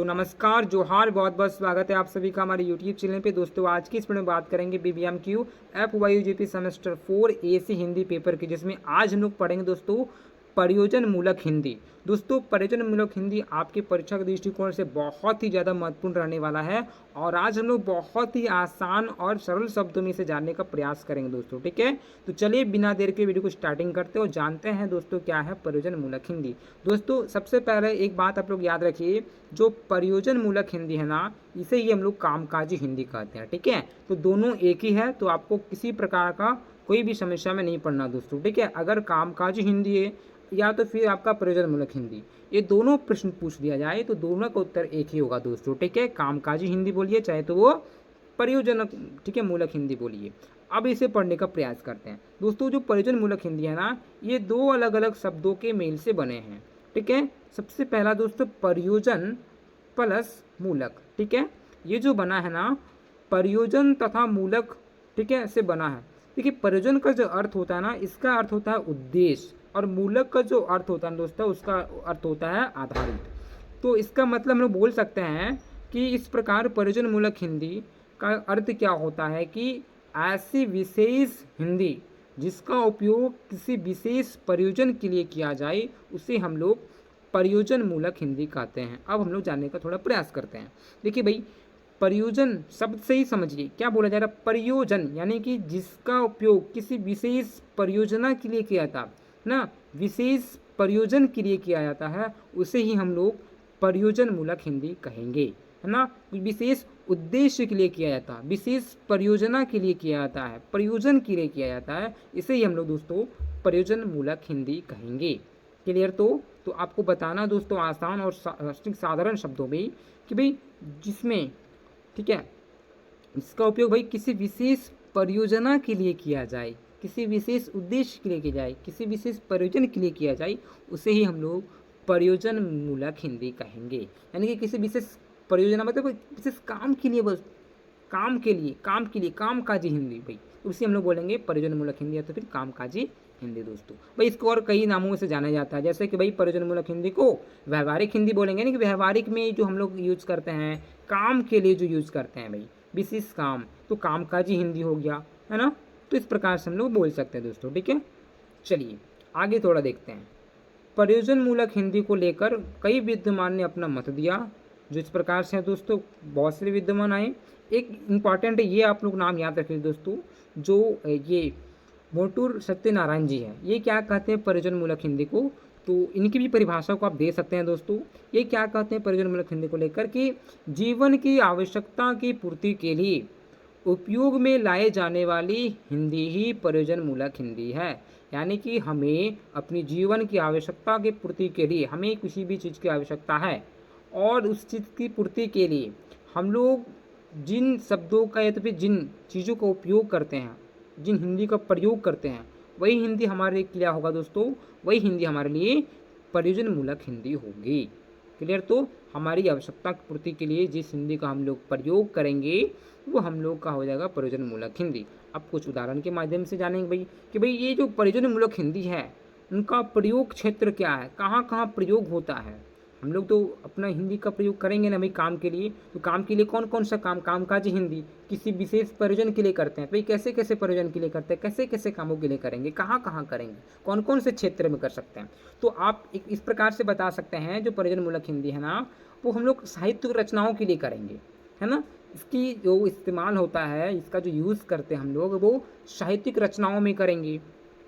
तो नमस्कार, जोहार, बहुत बहुत स्वागत है आप सभी का हमारे यूट्यूब चैनल पे। दोस्तों आज की इस वीडियो में बात करेंगे BBMQ FYUGP semester 4 AC Hindi paper की, जिसमें आज हम लोग पढ़ेंगे दोस्तों प्रयोजन मूलक हिंदी। दोस्तों प्रयोजन मूलक हिंदी आपकी परीक्षा के दृष्टिकोण से बहुत ही ज़्यादा महत्वपूर्ण रहने वाला है और आज हम लोग बहुत ही आसान और सरल शब्दों में इसे जानने का प्रयास करेंगे दोस्तों, ठीक है। तो चलिए बिना देर के वीडियो को स्टार्टिंग करते हैं और जानते हैं दोस्तों क्या है प्रयोजन मूलक हिंदी। दोस्तों सबसे पहले एक बात आप लोग याद रखिए, जो प्रयोजन मूलक हिंदी है ना, इसे ही हम लोग कामकाजी हिंदी कहते हैं, ठीक है। तो दोनों एक ही है, तो आपको किसी प्रकार का कोई भी समस्या में नहीं पड़ना दोस्तों, ठीक है। अगर कामकाजी हिंदी है या तो फिर आपका प्रयोजन मूलक हिंदी, ये दोनों प्रश्न पूछ दिया जाए तो दोनों का उत्तर एक ही होगा दोस्तों, ठीक है। कामकाजी हिंदी बोलिए चाहे तो वो प्रयोजन, ठीक है, मूलक हिंदी बोलिए। अब इसे पढ़ने का प्रयास करते हैं दोस्तों। जो प्रयोजन मूलक हिंदी है ना, ये दो अलग अलग शब्दों के मेल से बने हैं, ठीक है। सबसे पहला दोस्तों प्रयोजन प्लस मूलक, ठीक है। ये जो बना है ना, प्रयोजन तथा मूलक, ठीक है, से बना है। देखिए प्रयोजन का जो अर्थ होता है ना, इसका अर्थ होता है उद्देश्य, और मूलक का जो अर्थ होता है दोस्तों, उसका अर्थ होता है आधारित। तो इसका मतलब हम लोग बोल सकते हैं कि इस प्रकार प्रयोजन मूलक हिंदी का अर्थ क्या होता है कि ऐसी विशेष हिंदी जिसका उपयोग किसी विशेष प्रयोजन के लिए किया जाए, उसे हम लोग प्रयोजन मूलक हिंदी कहते हैं। अब हम लोग जानने का थोड़ा प्रयास करते हैं। देखिए भाई, प्रयोजन शब्द से ही समझिए क्या बोला जा रहा है। प्रयोजन यानी कि जिसका उपयोग किसी विशेष परियोजना के लिए किया जाता ना, विशेष प्रयोजन के लिए किया जाता है, उसे ही हम लोग प्रयोजन मूलक हिंदी कहेंगे, है ना। विशेष उद्देश्य के लिए किया जाता है, विशेष परियोजना के लिए किया जाता है, प्रयोजन के लिए किया जाता है, इसे ही हम लोग दोस्तों प्रयोजन मूलक हिंदी कहेंगे। क्लियर? तो आपको बताना दोस्तों आसान और साधारण शब्दों में कि भाई जिसमें, ठीक है, इसका उपयोग भाई किसी विशेष परियोजना के लिए किया जाए, किसी विशेष उद्देश्य के लिए किया जाए, किसी विशेष प्रयोजन के लिए किया जाए, उसे ही हम लोग प्रयोजन मूलक हिंदी कहेंगे। यानी कि किसी विशेष परियोजना मतलब विशेष काम के लिए, बस काम के लिए, कामकाजी हिंदी भाई, उसे हम लोग बोलेंगे प्रयोजन मूलक हिंदी या तो फिर कामकाजी हिंदी दोस्तों। भाई इसको और कई नामों से जाना जाता है, जैसे कि भाई प्रयोजन मूलक हिंदी को व्यवहारिक हिंदी बोलेंगे, यानी कि व्यवहारिक में जो हम लोग यूज करते हैं काम के लिए जो यूज करते हैं भाई, विशेष काम, तो कामकाजी हिंदी हो गया, है ना। तो इस प्रकार से हम लोग बोल सकते हैं दोस्तों, ठीक है। चलिए आगे थोड़ा देखते हैं। प्रयोजन मूलक हिंदी को लेकर कई विद्वान ने अपना मत दिया, जो इस प्रकार से है दोस्तों, बहुत सारे विद्वान आए। एक इम्पॉर्टेंट ये आप लोग नाम याद रखिए दोस्तों, जो ये मोटूर सत्यनारायण जी हैं, ये क्या कहते हैं प्रयोजन मूलक हिंदी को, तो इनकी भी परिभाषा को आप दे सकते हैं दोस्तों। ये क्या कहते हैं प्रयोजन मूलक हिंदी को लेकर कि जीवन की आवश्यकता की पूर्ति के लिए उपयोग में लाए जाने वाली हिंदी ही प्रयोजन मूलक हिंदी है। यानी कि हमें अपनी जीवन की आवश्यकता की पूर्ति के लिए, हमें किसी भी चीज़ की आवश्यकता है और उस चीज़ की पूर्ति के लिए हम लोग जिन शब्दों का या तो फिर जिन चीज़ों का उपयोग करते हैं, जिन हिंदी का प्रयोग करते हैं, वही हिंदी हमारे लिए क्या होगा दोस्तों, वही हिंदी हमारे लिए प्रयोजन मूलक हिंदी होगी। क्लियर? तो हमारी आवश्यकता की पूर्ति के लिए जिस हिंदी का हम लोग प्रयोग करेंगे वो हम लोग का हो जाएगा प्रयोजन मूलक हिंदी। अब कुछ उदाहरण के माध्यम से जानेंगे भाई कि भाई ये जो प्रयोजन मूलक हिंदी है, उनका प्रयोग क्षेत्र क्या है, कहाँ कहाँ प्रयोग होता है। हम लोग तो अपना हिंदी का प्रयोग करेंगे ना भाई काम के लिए, तो काम के लिए कौन कौन सा काम, कामकाजी हिंदी किसी विशेष प्रयोजन के लिए करते हैं भाई, कैसे कैसे प्रयोजन के लिए करते हैं, कैसे कैसे कामों के लिए करेंगे, कहाँ कहाँ करेंगे, कौन कौन से क्षेत्र में कर सकते हैं। तो आप इस प्रकार से बता सकते हैं जो प्रयोजन मूलक हिंदी है ना, वो हम लोग साहित्य रचनाओं के लिए करेंगे, है ना। इसकी जो इस्तेमाल होता है, इसका जो यूज़ करते हैं हम लोग, वो साहित्यिक रचनाओं में करेंगे।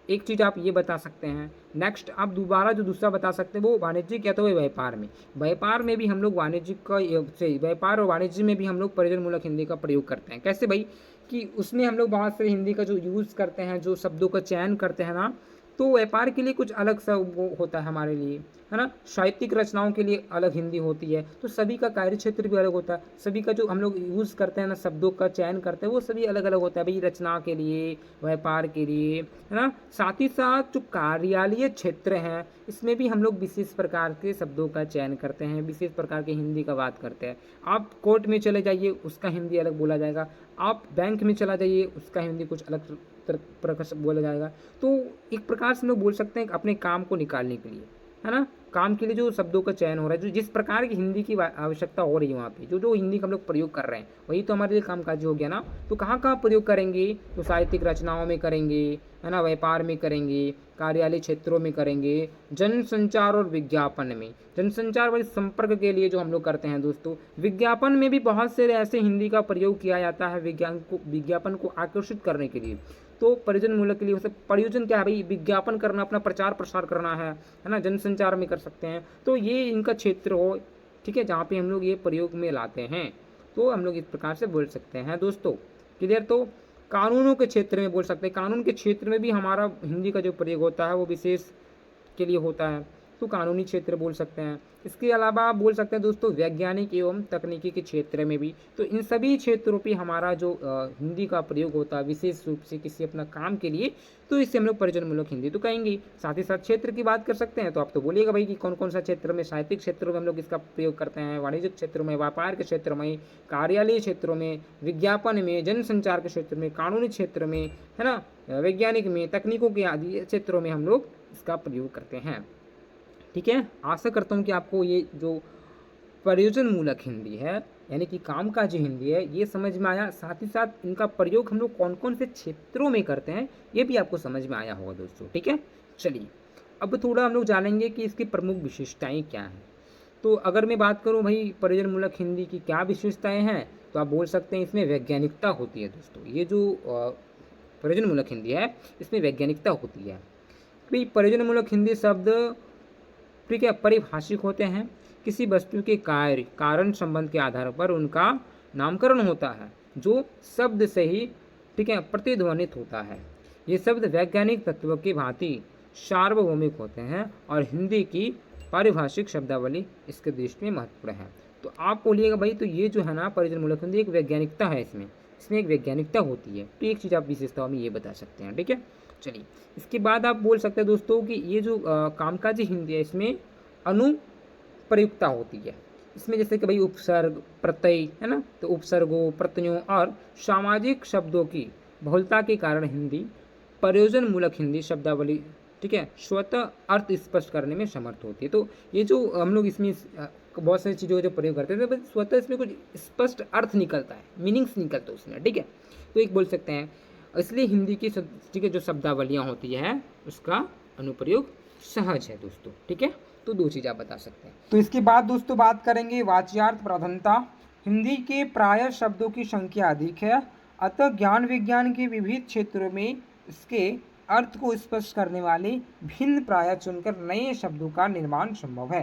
एक चीज़ आप ये बता सकते हैं। नेक्स्ट आप दोबारा जो दूसरा बता सकते हैं वो वाणिज्यिक या तो व्यापार में, व्यापार में भी हम लोग वाणिज्यिक का से व्यापार और वाणिज्य में भी हम लोग प्रयोजन मूलक हिंदी का प्रयोग करते हैं। कैसे भाई कि उसमें हम लोग बहुत सारे हिंदी का जो यूज़ करते हैं, जो शब्दों का चयन करते हैं ना, तो व्यापार के लिए कुछ अलग सा वो होता है हमारे लिए, है ना। साहित्यिक रचनाओं के लिए अलग हिंदी होती है, तो सभी का कार्य क्षेत्र भी अलग होता है, सभी का जो हम लोग यूज़ करते हैं ना, शब्दों का चयन करते हैं, वो सभी अलग अलग होता है भाई, रचना के लिए, व्यापार के लिए, है ना। साथ ही साथ जो कार्यालय क्षेत्र हैं, इसमें भी हम लोग विशेष प्रकार के शब्दों का चयन करते हैं, विशेष प्रकार की हिंदी का बात करते हैं। आप कोर्ट में चले जाइए, उसका हिंदी अलग बोला जाएगा, आप बैंक में चला जाइए, उसका हिंदी कुछ अलग प्रकार से बोला जाएगा। तो एक प्रकार से हम लोग बोल सकते हैं अपने काम को निकालने के लिए, है ना, काम के लिए जो शब्दों का चयन हो रहा है, जो जिस प्रकार की हिंदी की आवश्यकता हो रही है वहाँ पे, जो जो हिंदी का हम लोग प्रयोग कर रहे हैं वही तो हमारे लिए कामकाजी हो गया ना। तो कहाँ कहाँ प्रयोग करेंगे, तो साहित्यिक रचनाओं में करेंगे, है ना, व्यापार में करेंगे, कार्यालय क्षेत्रों में करेंगे, जनसंचार और विज्ञापन में। जनसंचार वाले संपर्क के लिए जो हम लोग करते हैं दोस्तों, विज्ञापन में भी बहुत से ऐसे हिंदी का प्रयोग किया जाता है विज्ञापन को आकर्षित करने के लिए। तो प्रयोजन मूलक के लिए मतलब प्रयोजन क्या है भाई, विज्ञापन करना, अपना प्रचार प्रसार करना है ना, जनसंचार में कर सकते हैं। तो ये इनका क्षेत्र हो, ठीक है, जहाँ पे हम लोग ये प्रयोग में लाते हैं, तो हम लोग इस प्रकार से बोल सकते हैं दोस्तों। क्लियर। तो कानूनों के क्षेत्र में बोल सकते हैं, कानून के क्षेत्र में भी हमारा हिंदी का जो प्रयोग होता है वो विशेष के लिए होता है, तो कानूनी क्षेत्र बोल सकते हैं। इसके अलावा आप बोल सकते हैं दोस्तों वैज्ञानिक एवं तकनीकी के क्षेत्र में भी। तो इन सभी क्षेत्रों पे हमारा जो हिंदी का प्रयोग होता है विशेष रूप से किसी अपना काम के लिए, तो इससे हम लोग प्रयोजनमूलक हिंदी तो कहेंगे। साथ ही साथ क्षेत्र की बात कर सकते हैं, तो आप तो बोलिएगा भाई कि कौन कौन सा क्षेत्र में, साहित्यिक क्षेत्रों में हम लोग इसका प्रयोग करते हैं, वाणिज्यिक क्षेत्रों में, व्यापार के क्षेत्र में, कार्यालय क्षेत्रों में, विज्ञापन में, जनसंचार के क्षेत्र में, कानूनी क्षेत्र में, है ना, वैज्ञानिक में, तकनीकों के आदि क्षेत्रों में हम लोग इसका प्रयोग करते हैं। ठीक है, आशा करता हूँ कि आपको ये जो प्रयोजन मूलक हिंदी है यानी कि कामकाजी हिंदी है ये समझ में आया। साथ ही साथ इनका प्रयोग हम लोग कौन कौन से क्षेत्रों में करते हैं ये भी आपको समझ में आया होगा दोस्तों। ठीक है, चलिए अब थोड़ा हम लोग जानेंगे कि इसकी प्रमुख विशेषताएं क्या हैं। तो अगर मैं बात करूं भाई प्रयोजन मूलक हिंदी की क्या विशेषताएं हैं, तो आप बोल सकते हैं इसमें वैज्ञानिकता होती है दोस्तों। ये जो प्रयोजन मूलक हिंदी है इसमें वैज्ञानिकता होती है। भाई प्रयोजन मूलक हिंदी शब्द, ठीक है, परिभाषिक होते हैं। किसी वस्तु के कार्य कारण संबंध के आधार पर उनका नामकरण होता है जो शब्द से ही, ठीक है, प्रतिध्वनित होता है। ये शब्द वैज्ञानिक तत्व की भांति सार्वभौमिक होते हैं और हिंदी की पारिभाषिक शब्दावली इसके दृष्टि में महत्वपूर्ण है। तो आप बोलिएगा भाई तो ये जो है ना प्रयोजन मूलक हिंदी एक वैज्ञानिकता है, इसमें एक वैज्ञानिकता होती है। तो एक चीज़ आप विशेषताओं में ये बता सकते हैं। ठीक है, चलिए इसके बाद आप बोल सकते हैं दोस्तों कि ये जो कामकाजी हिंदी है इसमें अनुप्रयुक्ता होती है। इसमें जैसे कि भाई उपसर्ग, प्रत्यय, है ना, तो उपसर्गों, प्रत्ययों और सामाजिक शब्दों की बहुलता के कारण हिंदी प्रयोजन मूलक हिंदी शब्दावली, ठीक है, स्वतः अर्थ स्पष्ट करने में समर्थ होती है। तो ये जो हम लोग इसमें बहुत सारी चीज़ों का जो प्रयोग करते हैं तो स्वतः इसमें कुछ स्पष्ट अर्थ निकलता है, मीनिंग्स निकलता है उसमें। ठीक है, तो एक बोल सकते हैं इसलिए हिंदी की, ठीक है, जो शब्दावलियाँ होती है उसका अनुप्रयोग सहज है दोस्तों। ठीक है, तो दो चीज़ आप बता सकते हैं। तो इसके बाद दोस्तों बात करेंगे वाच्यार्थ प्रधानता। हिंदी के प्राय शब्दों की संख्या अधिक है, अतः ज्ञान विज्ञान के विविध क्षेत्रों में इसके अर्थ को स्पष्ट करने वाले भिन्न प्राय चुनकर नए शब्दों का निर्माण संभव है।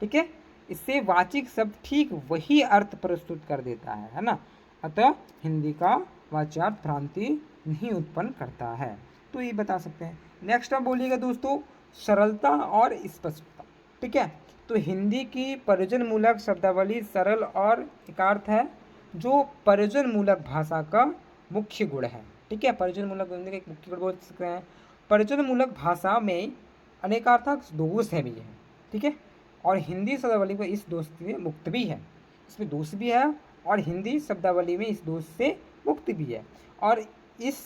ठीक है, इससे वाचिक शब्द ठीक वही अर्थ प्रस्तुत कर देता है ना, अतः हिंदी का वाच्यार्थ भ्रांति नहीं उत्पन्न करता है। तो ये बता सकते हैं। नेक्स्ट आप बोलिएगा दोस्तों सरलता और स्पष्टता। ठीक है, तो हिंदी की प्रयोजन मूलक शब्दावली सरल और एकार्थ है, जो प्रयोजन मूलक भाषा का मुख्य गुण है। ठीक है, प्रयोजन मूलक हिंदी का एक मुख्य गुण बोल सकते हैं। प्रयोजन मूलक भाषा में अनेकार्थक दोष है भी है। ठीक है, और हिंदी शब्दावली में इस दोष से मुक्त भी है। इसमें दोष भी है और हिंदी शब्दावली में इस दोष से मुक्त भी है। और इस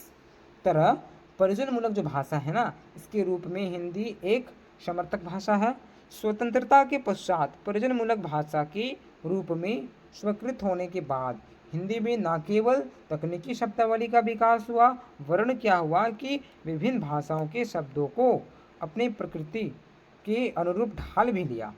तरह प्रयोजन मूलक जो भाषा है ना, इसके रूप में हिंदी एक समर्थक भाषा है। स्वतंत्रता के पश्चात प्रयोजन मूलक भाषा के रूप में स्वीकृत होने के बाद हिंदी में न केवल तकनीकी शब्दावली का विकास हुआ, वर्ण क्या हुआ कि विभिन्न भाषाओं के शब्दों को अपनी प्रकृति के अनुरूप ढाल भी लिया।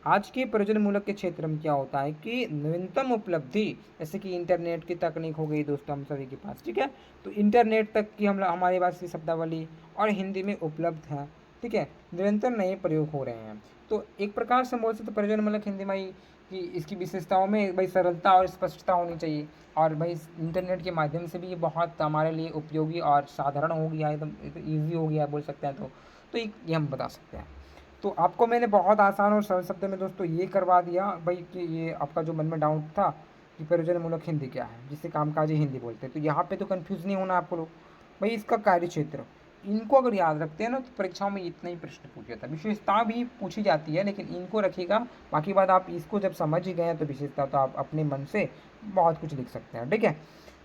आज के प्रयोजन मूलक के क्षेत्र में क्या होता है कि नवीनतम उपलब्धि, जैसे कि इंटरनेट की तकनीक हो गई दोस्तों हम सभी के पास। ठीक है, तो इंटरनेट तक की हमारे पास की शब्दावली और हिंदी में उपलब्ध है। ठीक है, निरंतर नए प्रयोग हो रहे हैं। तो एक प्रकार से बोल सकते प्रयोजन मूलक हिंदी में कि इसकी विशेषताओं में भाई सरलता और स्पष्टता होनी चाहिए, और भाई इंटरनेट के माध्यम से भी ये बहुत हमारे लिए उपयोगी और साधारण हो गया है, एकदम ईजी हो गया बोल सकते हैं। तो ये हम बता सकते हैं। तो आपको मैंने बहुत आसान और सरल शब्द में दोस्तों ये करवा दिया भाई कि ये आपका जो मन में डाउट था कि प्रयोजन मूलक हिंदी क्या है, जिसे कामकाजी हिंदी बोलते हैं, तो यहाँ पे तो कंफ्यूज नहीं होना आपको लोग। भाई इसका कार्य क्षेत्र, इनको अगर याद रखते हैं ना तो परीक्षाओं में इतना ही प्रश्न पूछा जाता है। विशेषता भी पूछी जाती है लेकिन इनको रखिएगा, बाकी बात आप इसको जब समझ ही गए हैं तो विशेषता तो आप अपने मन से बहुत कुछ लिख सकते हैं। ठीक है,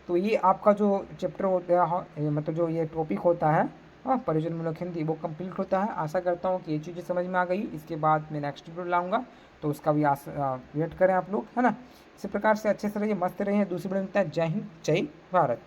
तो ये आपका जो चैप्टर होता है, मतलब जो ये टॉपिक होता है हाँ, परियोजना मूलक हिंदी वो कंप्लीट होता है। आशा करता हूँ कि ये चीज़ें समझ में आ गई। इसके बाद मैं नेक्स्ट वीडियो लाऊंगा, तो उसका भी वेट करें आप लोग, है ना। इसी प्रकार से अच्छे से रहिए, मस्त रहिए। दूसरी वीडियो में मिलता है। जय हिंद, जय भारत।